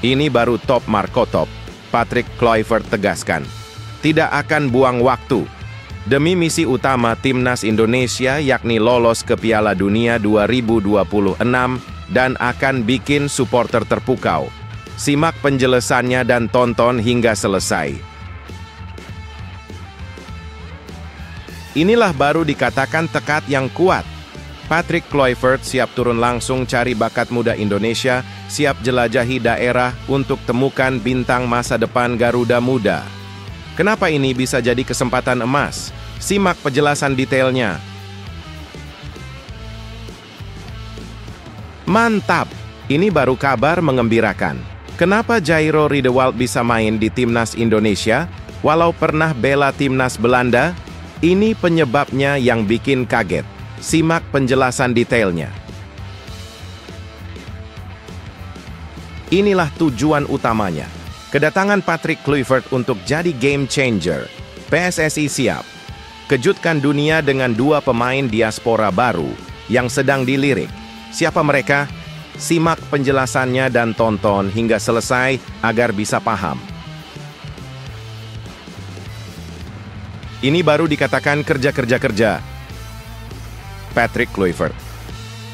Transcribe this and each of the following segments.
Ini baru top Marco Top, Patrick Kluivert tegaskan. Tidak akan buang waktu. Demi misi utama Timnas Indonesia yakni lolos ke Piala Dunia 2026 dan akan bikin supporter terpukau. Simak penjelasannya dan tonton hingga selesai. Inilah baru dikatakan tekad yang kuat. Patrick Kluivert siap turun langsung cari bakat muda Indonesia, siap jelajahi daerah untuk temukan bintang masa depan Garuda Muda. Kenapa ini bisa jadi kesempatan emas? Simak penjelasan detailnya. Mantap! Ini baru kabar mengembirakan. Kenapa Jairo Riedewald bisa main di Timnas Indonesia, walau pernah bela Timnas Belanda? Ini penyebabnya yang bikin kaget. Simak penjelasan detailnya. Inilah tujuan utamanya. Kedatangan Patrick Kluivert untuk jadi game changer. PSSI siap. Kejutkan dunia dengan dua pemain diaspora baru yang sedang dilirik. Siapa mereka? Simak penjelasannya dan tonton hingga selesai agar bisa paham. Ini baru dikatakan kerja. Patrick Kluivert.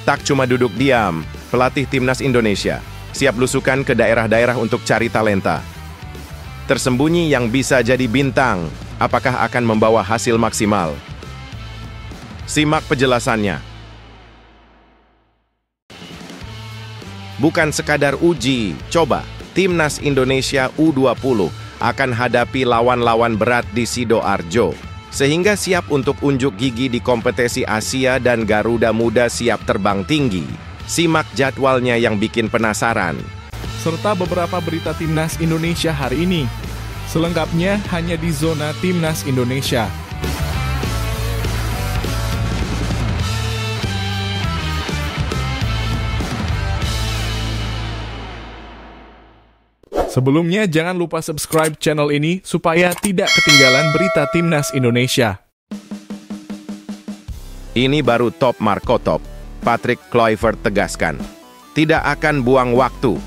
Tak cuma duduk diam, pelatih Timnas Indonesia siap lusukan ke daerah-daerah untuk cari talenta. Tersembunyi yang bisa jadi bintang, apakah akan membawa hasil maksimal? Simak penjelasannya. Bukan sekadar uji, coba. Timnas Indonesia U20 akan hadapi lawan-lawan berat di Sidoarjo, sehingga siap untuk unjuk gigi di kompetisi Asia dan Garuda Muda siap terbang tinggi. Simak jadwalnya yang bikin penasaran. Serta beberapa berita Timnas Indonesia hari ini. Selengkapnya hanya di Zona Timnas Indonesia. Sebelumnya, jangan lupa subscribe channel ini supaya tidak ketinggalan berita Timnas Indonesia. Ini baru top Marco Top, Patrick Kluivert tegaskan. Tidak akan buang waktu.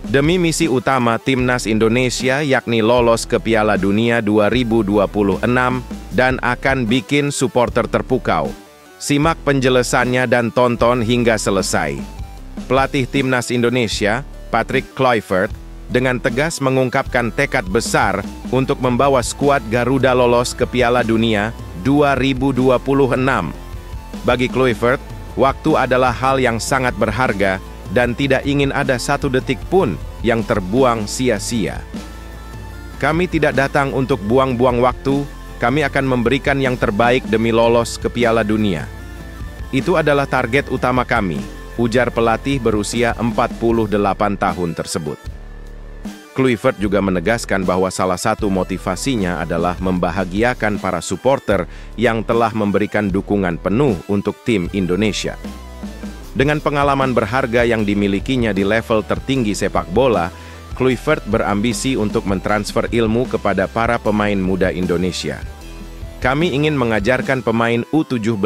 Demi misi utama Timnas Indonesia yakni lolos ke Piala Dunia 2026 dan akan bikin supporter terpukau. Simak penjelasannya dan tonton hingga selesai. Pelatih Timnas Indonesia, Patrick Kluivert, dengan tegas mengungkapkan tekad besar untuk membawa skuad Garuda lolos ke Piala Dunia 2026. Bagi Kluivert, waktu adalah hal yang sangat berharga dan tidak ingin ada satu detik pun yang terbuang sia-sia. Kami tidak datang untuk buang-buang waktu, kami akan memberikan yang terbaik demi lolos ke Piala Dunia. Itu adalah target utama kami, ujar pelatih berusia 48 tahun tersebut. Kluivert juga menegaskan bahwa salah satu motivasinya adalah membahagiakan para supporter yang telah memberikan dukungan penuh untuk tim Indonesia. Dengan pengalaman berharga yang dimilikinya di level tertinggi sepak bola, Kluivert berambisi untuk mentransfer ilmu kepada para pemain muda Indonesia. Kami ingin mengajarkan pemain U17,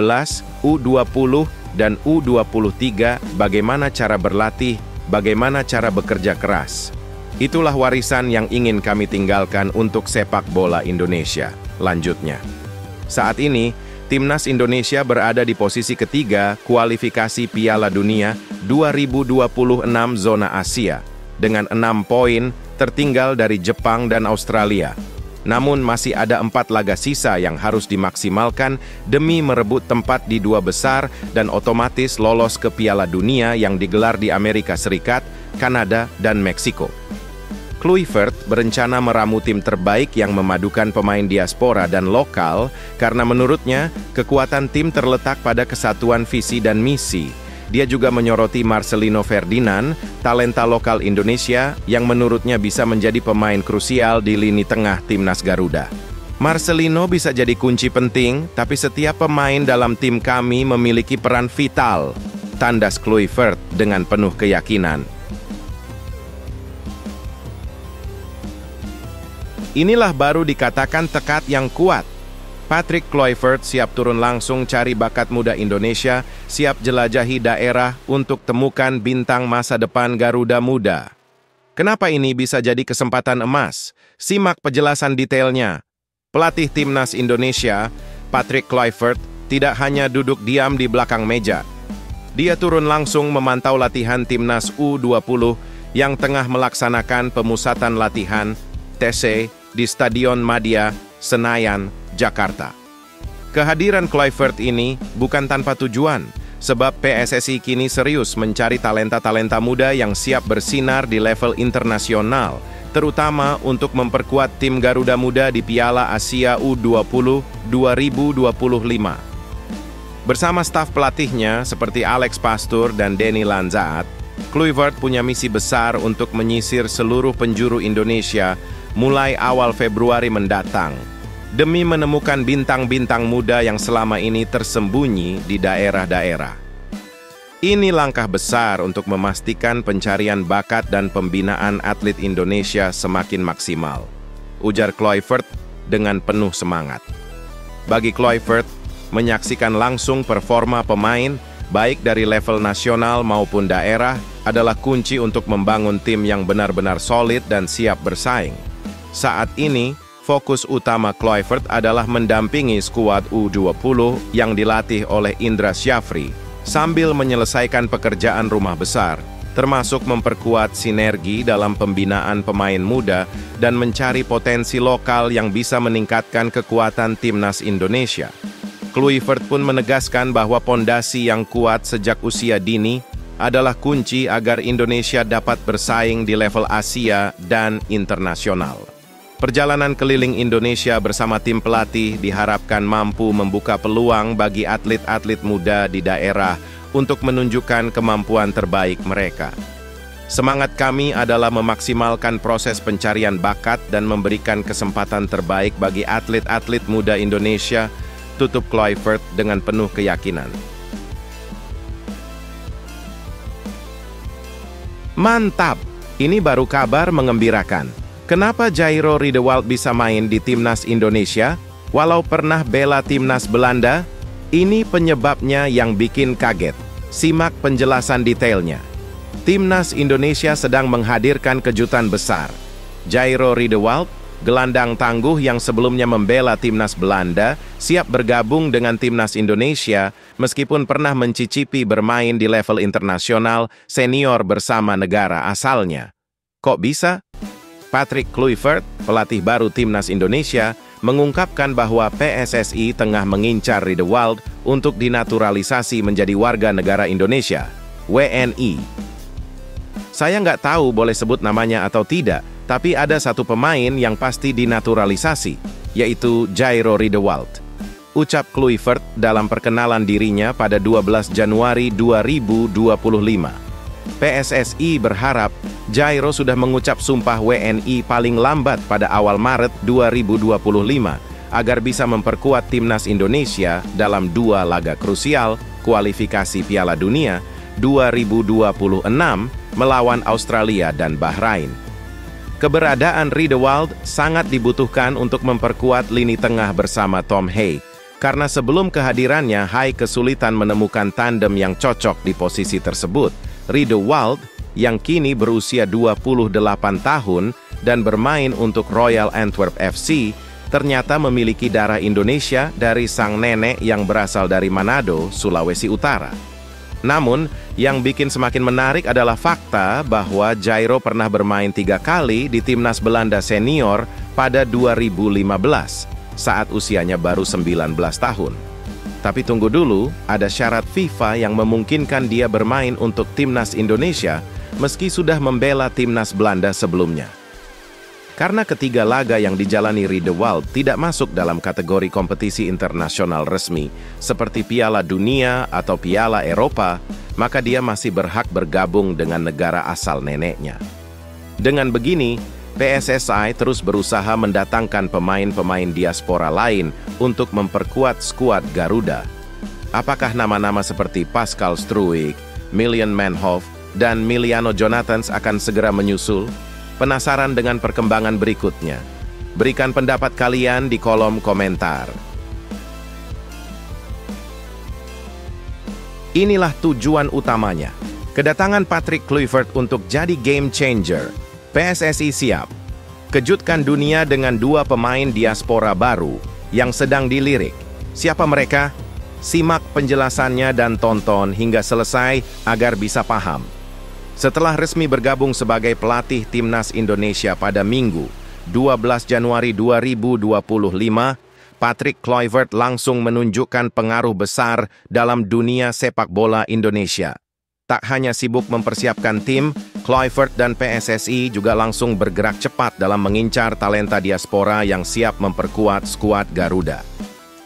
U20, dan U23 bagaimana cara berlatih, bagaimana cara bekerja keras. Itulah warisan yang ingin kami tinggalkan untuk sepak bola Indonesia, lanjutnya. Saat ini, Timnas Indonesia berada di posisi ketiga kualifikasi Piala Dunia 2026 zona Asia, dengan 6 poin tertinggal dari Jepang dan Australia. Namun masih ada 4 laga sisa yang harus dimaksimalkan demi merebut tempat di 2 besar dan otomatis lolos ke Piala Dunia yang digelar di Amerika Serikat, Kanada, dan Meksiko. Kluivert berencana meramu tim terbaik yang memadukan pemain diaspora dan lokal karena menurutnya kekuatan tim terletak pada kesatuan visi dan misi. Dia juga menyoroti Marcelino Ferdinand, talenta lokal Indonesia yang menurutnya bisa menjadi pemain krusial di lini tengah Timnas Garuda. Marcelino bisa jadi kunci penting, tapi setiap pemain dalam tim kami memiliki peran vital, tandas Kluivert dengan penuh keyakinan. Inilah baru dikatakan tekad yang kuat. Patrick Kluivert siap turun langsung cari bakat muda Indonesia, siap jelajahi daerah untuk temukan bintang masa depan Garuda Muda. Kenapa ini bisa jadi kesempatan emas? Simak penjelasan detailnya. Pelatih Timnas Indonesia, Patrick Kluivert, tidak hanya duduk diam di belakang meja. Dia turun langsung memantau latihan Timnas U20 yang tengah melaksanakan pemusatan latihan TC di Stadion Madia, Senayan, Jakarta. Kehadiran Kluivert ini bukan tanpa tujuan, sebab PSSI kini serius mencari talenta-talenta muda yang siap bersinar di level internasional, terutama untuk memperkuat tim Garuda Muda di Piala Asia U20 2025. Bersama staf pelatihnya seperti Alex Pastur dan Denny Lanzaat, Kluivert punya misi besar untuk menyisir seluruh penjuru Indonesia mulai awal Februari mendatang, demi menemukan bintang-bintang muda yang selama ini tersembunyi di daerah-daerah. Ini langkah besar untuk memastikan pencarian bakat dan pembinaan atlet Indonesia semakin maksimal, ujar Kluivert dengan penuh semangat. Bagi Kluivert, menyaksikan langsung performa pemain, baik dari level nasional maupun daerah, adalah kunci untuk membangun tim yang benar-benar solid dan siap bersaing. Saat ini, fokus utama Kluivert adalah mendampingi skuad U20 yang dilatih oleh Indra Syafri, sambil menyelesaikan pekerjaan rumah besar, termasuk memperkuat sinergi dalam pembinaan pemain muda dan mencari potensi lokal yang bisa meningkatkan kekuatan Timnas Indonesia. Kluivert pun menegaskan bahwa pondasi yang kuat sejak usia dini adalah kunci agar Indonesia dapat bersaing di level Asia dan internasional. Perjalanan keliling Indonesia bersama tim pelatih diharapkan mampu membuka peluang bagi atlet-atlet muda di daerah untuk menunjukkan kemampuan terbaik mereka. Semangat kami adalah memaksimalkan proses pencarian bakat dan memberikan kesempatan terbaik bagi atlet-atlet muda Indonesia, tutup Kluivert dengan penuh keyakinan. Mantap! Ini baru kabar mengembirakan. Kenapa Jairo Riedewald bisa main di Timnas Indonesia, walau pernah bela Timnas Belanda? Ini penyebabnya yang bikin kaget. Simak penjelasan detailnya. Timnas Indonesia sedang menghadirkan kejutan besar. Jairo Riedewald, gelandang tangguh yang sebelumnya membela Timnas Belanda, siap bergabung dengan Timnas Indonesia meskipun pernah mencicipi bermain di level internasional senior bersama negara asalnya. Kok bisa? Patrick Kluivert, pelatih baru Timnas Indonesia, mengungkapkan bahwa PSSI tengah mengincar Riedewald untuk dinaturalisasi menjadi warga negara Indonesia, WNI. Saya nggak tahu boleh sebut namanya atau tidak, tapi ada satu pemain yang pasti dinaturalisasi, yaitu Jairo Riedewald, ucap Kluivert dalam perkenalan dirinya pada 12 Januari 2025. PSSI berharap Jairo sudah mengucap sumpah WNI paling lambat pada awal Maret 2025 agar bisa memperkuat Timnas Indonesia dalam 2 laga krusial kualifikasi Piala Dunia 2026 melawan Australia dan Bahrain. Keberadaan Riedewald sangat dibutuhkan untuk memperkuat lini tengah bersama Tom Hay, karena sebelum kehadirannya Hay kesulitan menemukan tandem yang cocok di posisi tersebut. Riedewald, yang kini berusia 28 tahun dan bermain untuk Royal Antwerp FC, ternyata memiliki darah Indonesia dari sang nenek yang berasal dari Manado, Sulawesi Utara. Namun, yang bikin semakin menarik adalah fakta bahwa Jairo pernah bermain 3 kali di Timnas Belanda senior pada 2015, saat usianya baru 19 tahun. Tapi tunggu dulu, ada syarat FIFA yang memungkinkan dia bermain untuk Timnas Indonesia meski sudah membela Timnas Belanda sebelumnya. Karena ketiga laga yang dijalani Riedewald tidak masuk dalam kategori kompetisi internasional resmi seperti Piala Dunia atau Piala Eropa, maka dia masih berhak bergabung dengan negara asal neneknya. Dengan begini, PSSI terus berusaha mendatangkan pemain-pemain diaspora lain untuk memperkuat skuad Garuda. Apakah nama-nama seperti Pascal Struijk, Milian Manhoef, dan Miliano Jonathans akan segera menyusul? Penasaran dengan perkembangan berikutnya? Berikan pendapat kalian di kolom komentar. Inilah tujuan utamanya, kedatangan Patrick Kluivert untuk jadi game changer. PSSI siap. Kejutkan dunia dengan 2 pemain diaspora baru yang sedang dilirik. Siapa mereka? Simak penjelasannya dan tonton hingga selesai agar bisa paham. Setelah resmi bergabung sebagai pelatih Timnas Indonesia pada Minggu, 12 Januari 2025, Patrick Kluivert langsung menunjukkan pengaruh besar dalam dunia sepak bola Indonesia. Tak hanya sibuk mempersiapkan tim, Kluivert dan PSSI juga langsung bergerak cepat dalam mengincar talenta diaspora yang siap memperkuat skuad Garuda.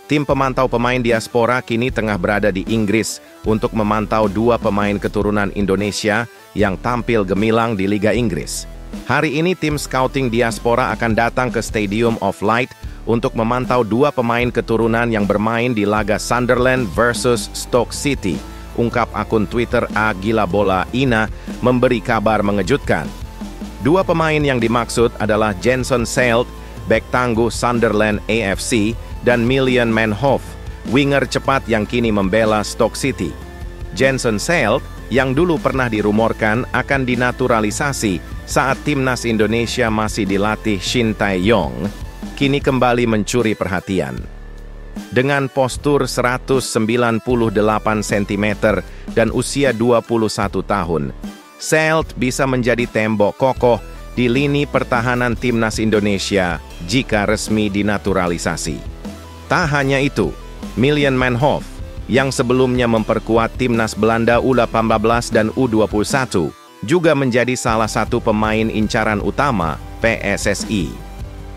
Tim pemantau pemain diaspora kini tengah berada di Inggris untuk memantau 2 pemain keturunan Indonesia yang tampil gemilang di Liga Inggris. Hari ini tim scouting diaspora akan datang ke Stadium of Light untuk memantau 2 pemain keturunan yang bermain di laga Sunderland versus Stoke City. Ungkap akun Twitter @gilabolaina memberi kabar mengejutkan. 2 pemain yang dimaksud adalah Jenson Seelt, bek tangguh Sunderland AFC, dan Million Manhoef, winger cepat yang kini membela Stoke City. Jenson Seelt, yang dulu pernah dirumorkan akan dinaturalisasi saat Timnas Indonesia masih dilatih Shin Tae-yong, kini kembali mencuri perhatian. Dengan postur 198 cm dan usia 21 tahun, Seelt bisa menjadi tembok kokoh di lini pertahanan Timnas Indonesia jika resmi dinaturalisasi. Tak hanya itu, Million Manhoef, yang sebelumnya memperkuat Timnas Belanda U18 dan U21, juga menjadi salah satu pemain incaran utama PSSI.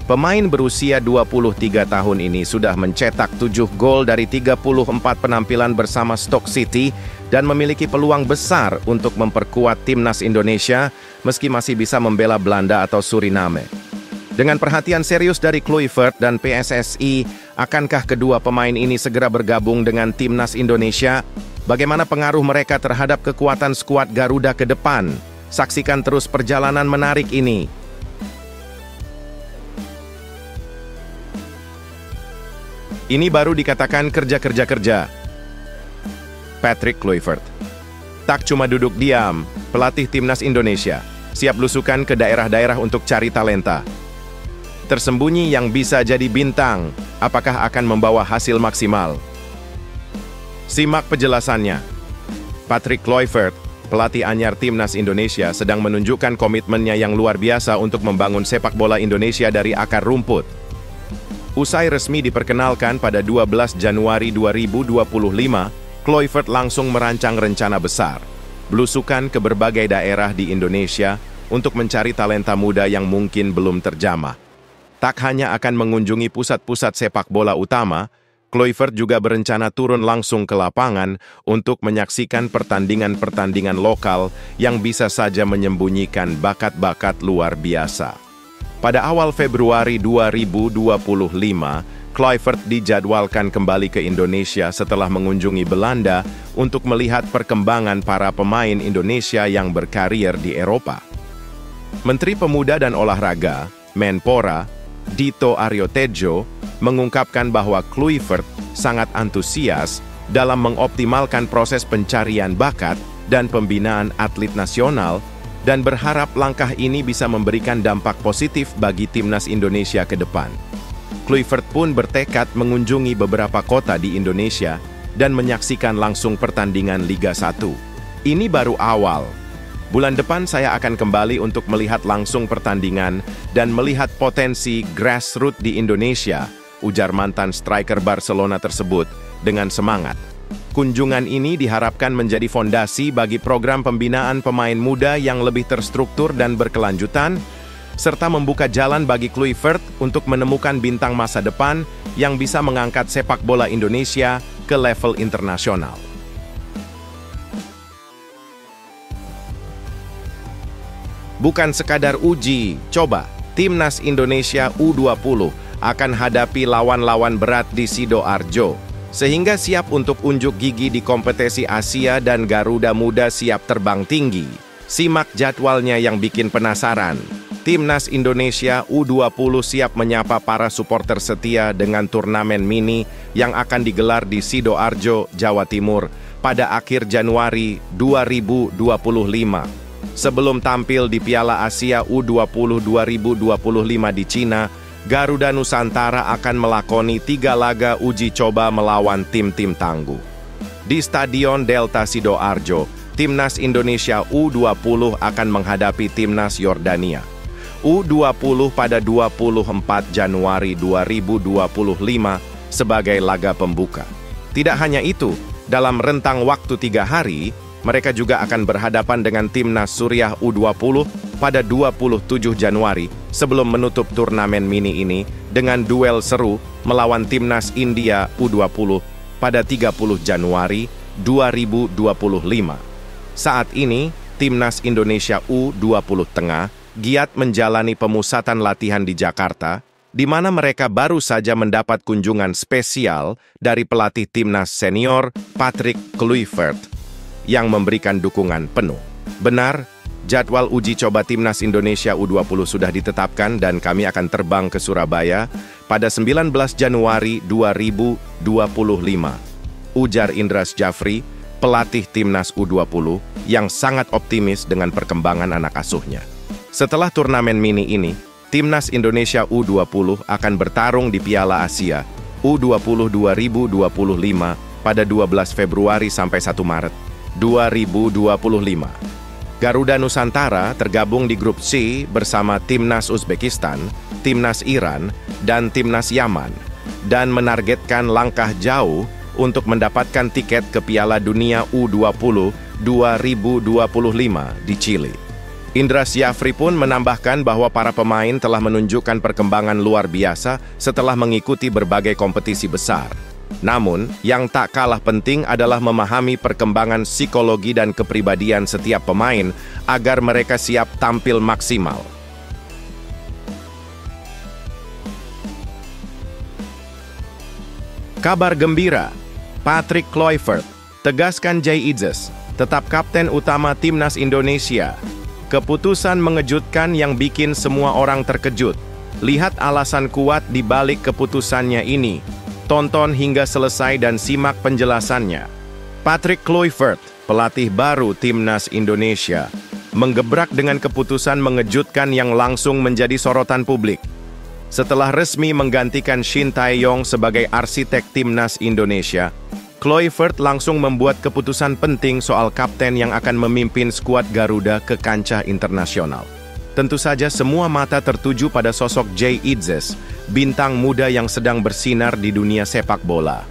Pemain berusia 23 tahun ini sudah mencetak 7 gol dari 34 penampilan bersama Stoke City dan memiliki peluang besar untuk memperkuat Timnas Indonesia meski masih bisa membela Belanda atau Suriname. Dengan perhatian serius dari Kluivert dan PSSI, akankah kedua pemain ini segera bergabung dengan Timnas Indonesia? Bagaimana pengaruh mereka terhadap kekuatan skuad Garuda ke depan? Saksikan terus perjalanan menarik ini. Ini baru dikatakan kerja. Patrick Kluivert. Tak cuma duduk diam, pelatih Timnas Indonesia siap lusukan ke daerah-daerah untuk cari talenta tersembunyi yang bisa jadi bintang. Apakah akan membawa hasil maksimal? Simak penjelasannya. Patrick Kluivert, pelatih anyar Timnas Indonesia, sedang menunjukkan komitmennya yang luar biasa untuk membangun sepak bola Indonesia dari akar rumput. Usai resmi diperkenalkan pada 12 Januari 2025, Kluivert langsung merancang rencana besar, belusukan ke berbagai daerah di Indonesia untuk mencari talenta muda yang mungkin belum terjamah. Tak hanya akan mengunjungi pusat-pusat sepak bola utama, Kluivert juga berencana turun langsung ke lapangan untuk menyaksikan pertandingan-pertandingan lokal yang bisa saja menyembunyikan bakat-bakat luar biasa. Pada awal Februari 2025, Kluivert dijadwalkan kembali ke Indonesia setelah mengunjungi Belanda untuk melihat perkembangan para pemain Indonesia yang berkarir di Eropa. Menteri Pemuda dan Olahraga, Menpora, Dito Aryo Tejo, mengungkapkan bahwa Kluivert sangat antusias dalam mengoptimalkan proses pencarian bakat dan pembinaan atlet nasional dan berharap langkah ini bisa memberikan dampak positif bagi Timnas Indonesia ke depan. Kluivert pun bertekad mengunjungi beberapa kota di Indonesia dan menyaksikan langsung pertandingan Liga 1. Ini baru awal. Bulan depan saya akan kembali untuk melihat langsung pertandingan dan melihat potensi grassroots di Indonesia, ujar mantan striker Barcelona tersebut dengan semangat. Kunjungan ini diharapkan menjadi fondasi bagi program pembinaan pemain muda yang lebih terstruktur dan berkelanjutan, serta membuka jalan bagi Kluivert untuk menemukan bintang masa depan yang bisa mengangkat sepak bola Indonesia ke level internasional. Bukan sekadar uji coba, Timnas Indonesia U20 akan hadapi lawan-lawan berat di Sidoarjo, sehingga siap untuk unjuk gigi di kompetisi Asia dan Garuda Muda siap terbang tinggi. Simak jadwalnya yang bikin penasaran. Timnas Indonesia U20 siap menyapa para supporter setia dengan turnamen mini yang akan digelar di Sidoarjo, Jawa Timur pada akhir Januari 2025. Sebelum tampil di Piala Asia U20 2025 di Cina, Garuda Nusantara akan melakoni 3 laga uji coba melawan tim-tim tangguh. Di Stadion Delta Sidoarjo, Timnas Indonesia U20 akan menghadapi Timnas Yordania. U20 pada 24 Januari 2025 sebagai laga pembuka. Tidak hanya itu, dalam rentang waktu 3 hari, mereka juga akan berhadapan dengan Timnas Suriah U20 pada 27 Januari sebelum menutup turnamen mini ini dengan duel seru melawan Timnas India U20 pada 30 Januari 2025. Saat ini, Timnas Indonesia U20 Tengah giat menjalani pemusatan latihan di Jakarta, di mana mereka baru saja mendapat kunjungan spesial dari pelatih Timnas senior Patrick Kluivert yang memberikan dukungan penuh. Benar, jadwal uji coba Timnas Indonesia U20 sudah ditetapkan dan kami akan terbang ke Surabaya pada 19 Januari 2025. Ujar Indra Syafri, pelatih Timnas U20 yang sangat optimis dengan perkembangan anak asuhnya. Setelah turnamen mini ini, Timnas Indonesia U20 akan bertarung di Piala Asia U20 2025 pada 12 Februari sampai 1 Maret 2025. Garuda Nusantara tergabung di grup C bersama Timnas Uzbekistan, Timnas Iran, dan Timnas Yaman, dan menargetkan langkah jauh untuk mendapatkan tiket ke Piala Dunia U20 2025 di Chili. Indra Syafri pun menambahkan bahwa para pemain telah menunjukkan perkembangan luar biasa setelah mengikuti berbagai kompetisi besar. Namun, yang tak kalah penting adalah memahami perkembangan psikologi dan kepribadian setiap pemain agar mereka siap tampil maksimal. Kabar gembira, Patrick Kluivert tegaskan Jay Idzes tetap kapten utama Timnas Indonesia. Keputusan mengejutkan yang bikin semua orang terkejut. Lihat alasan kuat di balik keputusannya ini. Tonton hingga selesai dan simak penjelasannya. Patrick Kluivert, pelatih baru Timnas Indonesia, menggebrak dengan keputusan mengejutkan yang langsung menjadi sorotan publik. Setelah resmi menggantikan Shin Tae-yong sebagai arsitek Timnas Indonesia, Kluivert langsung membuat keputusan penting soal kapten yang akan memimpin skuad Garuda ke kancah internasional. Tentu saja semua mata tertuju pada sosok Jay Idzes, bintang muda yang sedang bersinar di dunia sepak bola.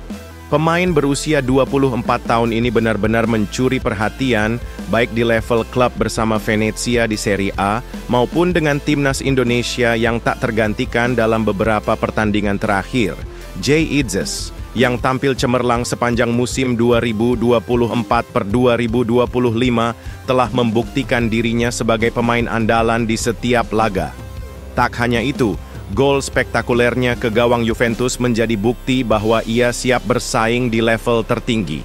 Pemain berusia 24 tahun ini benar-benar mencuri perhatian baik di level klub bersama Venezia di Serie A maupun dengan Timnas Indonesia yang tak tergantikan dalam beberapa pertandingan terakhir. Jay Idzes yang tampil cemerlang sepanjang musim 2024-2025 telah membuktikan dirinya sebagai pemain andalan di setiap laga. Tak hanya itu, gol spektakulernya ke gawang Juventus menjadi bukti bahwa ia siap bersaing di level tertinggi.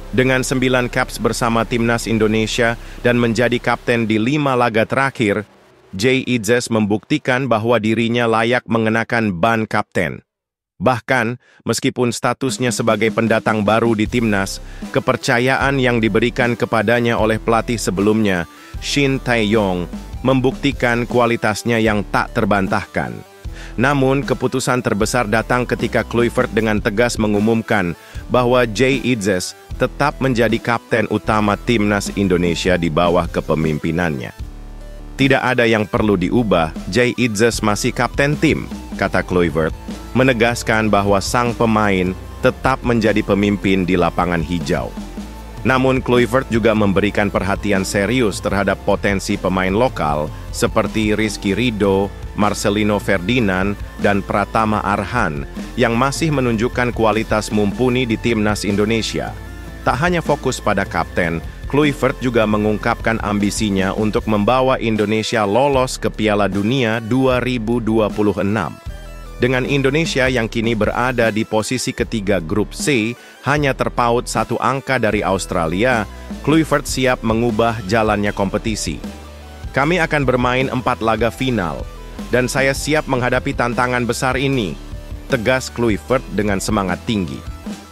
Dengan 9 caps bersama Timnas Indonesia dan menjadi kapten di 5 laga terakhir, Jay Idzes membuktikan bahwa dirinya layak mengenakan ban kapten. Bahkan, meskipun statusnya sebagai pendatang baru di Timnas, kepercayaan yang diberikan kepadanya oleh pelatih sebelumnya, Shin Tae-yong, membuktikan kualitasnya yang tak terbantahkan. Namun, keputusan terbesar datang ketika Kluivert dengan tegas mengumumkan bahwa Jay Idzes tetap menjadi kapten utama Timnas Indonesia di bawah kepemimpinannya. Tidak ada yang perlu diubah, Jay Idzes masih kapten tim, kata Kluivert, menegaskan bahwa sang pemain tetap menjadi pemimpin di lapangan hijau. Namun Kluivert juga memberikan perhatian serius terhadap potensi pemain lokal seperti Rizky Ridho, Marcelino Ferdinand, dan Pratama Arhan yang masih menunjukkan kualitas mumpuni di Timnas Indonesia. Tak hanya fokus pada kapten, Kluivert juga mengungkapkan ambisinya untuk membawa Indonesia lolos ke Piala Dunia 2026. Dengan Indonesia yang kini berada di posisi ketiga grup C, hanya terpaut 1 angka dari Australia, Kluivert siap mengubah jalannya kompetisi. Kami akan bermain 4 laga final, dan saya siap menghadapi tantangan besar ini, tegas Kluivert dengan semangat tinggi.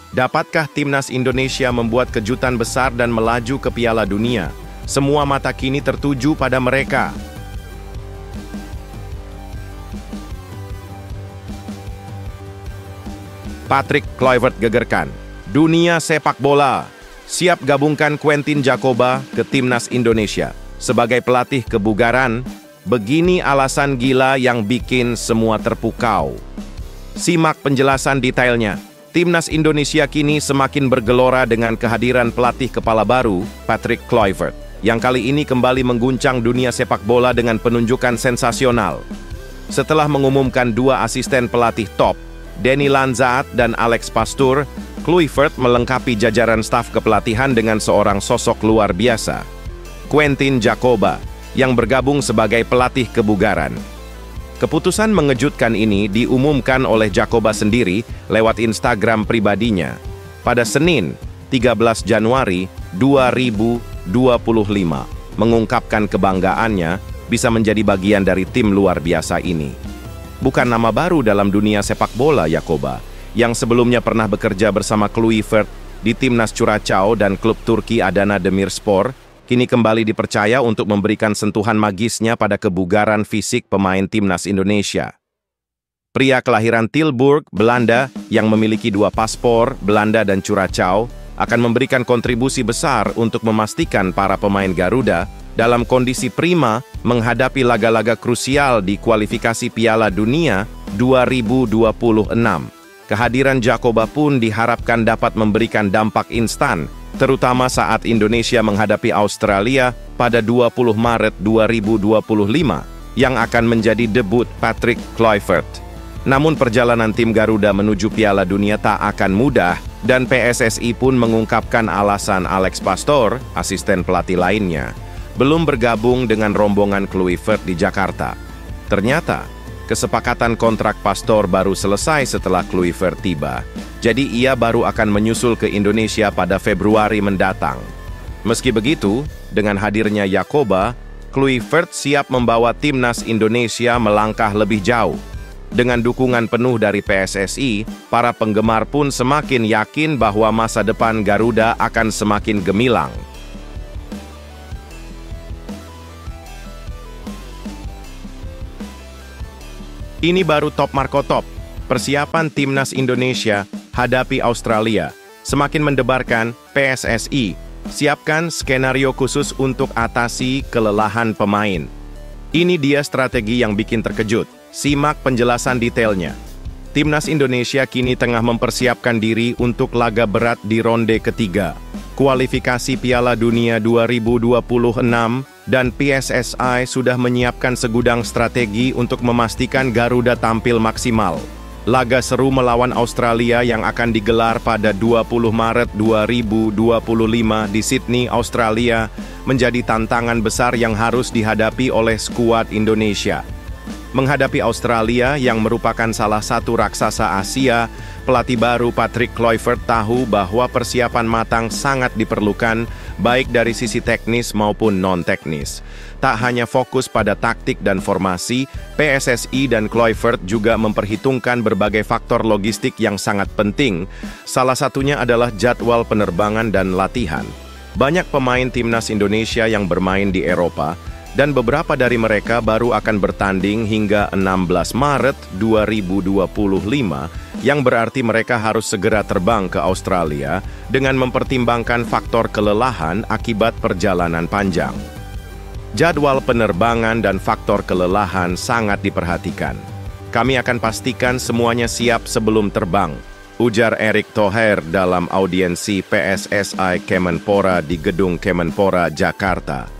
Dapatkah Timnas Indonesia membuat kejutan besar dan melaju ke Piala Dunia? Semua mata kini tertuju pada mereka. Patrick Kluivert gegerkan dunia sepak bola. Siap gabungkan Quentin Djapova ke timnas Indonesia sebagai pelatih kebugaran. Begini alasan gila yang bikin semua terpukau. Simak penjelasan detailnya. Timnas Indonesia kini semakin bergelora dengan kehadiran pelatih kepala baru, Patrick Kluivert, yang kali ini kembali mengguncang dunia sepak bola dengan penunjukan sensasional. Setelah mengumumkan dua asisten pelatih top, Denny Lanzaat dan Alex Pastoor, Kluivert melengkapi jajaran staf kepelatihan dengan seorang sosok luar biasa, Quentin Djapova, yang bergabung sebagai pelatih kebugaran. Keputusan mengejutkan ini diumumkan oleh Djapova sendiri lewat Instagram pribadinya pada Senin, 13 Januari 2025, mengungkapkan kebanggaannya bisa menjadi bagian dari tim luar biasa ini. Bukan nama baru dalam dunia sepak bola Djapova, yang sebelumnya pernah bekerja bersama Kluivert di timnas Curaçao dan klub Turki Adana Demirspor, kini kembali dipercaya untuk memberikan sentuhan magisnya pada kebugaran fisik pemain timnas Indonesia. Pria kelahiran Tilburg, Belanda, yang memiliki dua paspor, Belanda dan Curaçao, akan memberikan kontribusi besar untuk memastikan para pemain Garuda dalam kondisi prima menghadapi laga-laga krusial di kualifikasi Piala Dunia 2026. Kehadiran Djapova pun diharapkan dapat memberikan dampak instan, terutama saat Indonesia menghadapi Australia pada 20 Maret 2025, yang akan menjadi debut Patrick Kluivert. Namun perjalanan tim Garuda menuju Piala Dunia tak akan mudah, dan PSSI pun mengungkapkan alasan Alex Pastoor, asisten pelatih lainnya, belum bergabung dengan rombongan Kluivert di Jakarta. Ternyata, kesepakatan kontrak Pastoor baru selesai setelah Kluivert tiba, jadi ia baru akan menyusul ke Indonesia pada Februari mendatang. Meski begitu, dengan hadirnya Djapova, Kluivert siap membawa timnas Indonesia melangkah lebih jauh. Dengan dukungan penuh dari PSSI, para penggemar pun semakin yakin bahwa masa depan Garuda akan semakin gemilang. Ini baru Top Marco Top. Persiapan timnas Indonesia hadapi Australia semakin mendebarkan. PSSI siapkan skenario khusus untuk atasi kelelahan pemain. Ini dia strategi yang bikin terkejut. Simak penjelasan detailnya. Timnas Indonesia kini tengah mempersiapkan diri untuk laga berat di ronde ketiga kualifikasi Piala Dunia 2026, dan PSSI sudah menyiapkan segudang strategi untuk memastikan Garuda tampil maksimal. Laga seru melawan Australia yang akan digelar pada 20 Maret 2025 di Sydney, Australia, menjadi tantangan besar yang harus dihadapi oleh skuad Indonesia. Menghadapi Australia yang merupakan salah satu raksasa Asia, pelatih baru Patrick Kluivert tahu bahwa persiapan matang sangat diperlukan, baik dari sisi teknis maupun non-teknis. Tak hanya fokus pada taktik dan formasi, PSSI dan Kluivert juga memperhitungkan berbagai faktor logistik yang sangat penting. Salah satunya adalah jadwal penerbangan dan latihan. Banyak pemain timnas Indonesia yang bermain di Eropa, dan beberapa dari mereka baru akan bertanding hingga 16 Maret 2025, yang berarti mereka harus segera terbang ke Australia dengan mempertimbangkan faktor kelelahan akibat perjalanan panjang. Jadwal penerbangan dan faktor kelelahan sangat diperhatikan. Kami akan pastikan semuanya siap sebelum terbang, ujar Erick Thohir dalam audiensi PSSI Kemenpora di Gedung Kemenpora, Jakarta.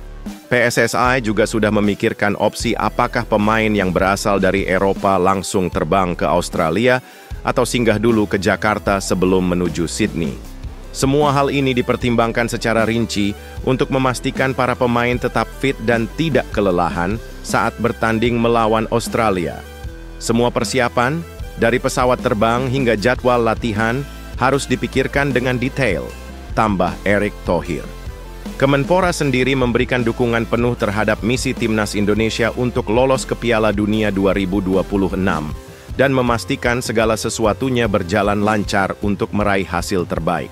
PSSI juga sudah memikirkan opsi apakah pemain yang berasal dari Eropa langsung terbang ke Australia atau singgah dulu ke Jakarta sebelum menuju Sydney. Semua hal ini dipertimbangkan secara rinci untuk memastikan para pemain tetap fit dan tidak kelelahan saat bertanding melawan Australia. Semua persiapan, dari pesawat terbang hingga jadwal latihan, harus dipikirkan dengan detail, tambah Erick Thohir. Kemenpora sendiri memberikan dukungan penuh terhadap misi timnas Indonesia untuk lolos ke Piala Dunia 2026 dan memastikan segala sesuatunya berjalan lancar untuk meraih hasil terbaik.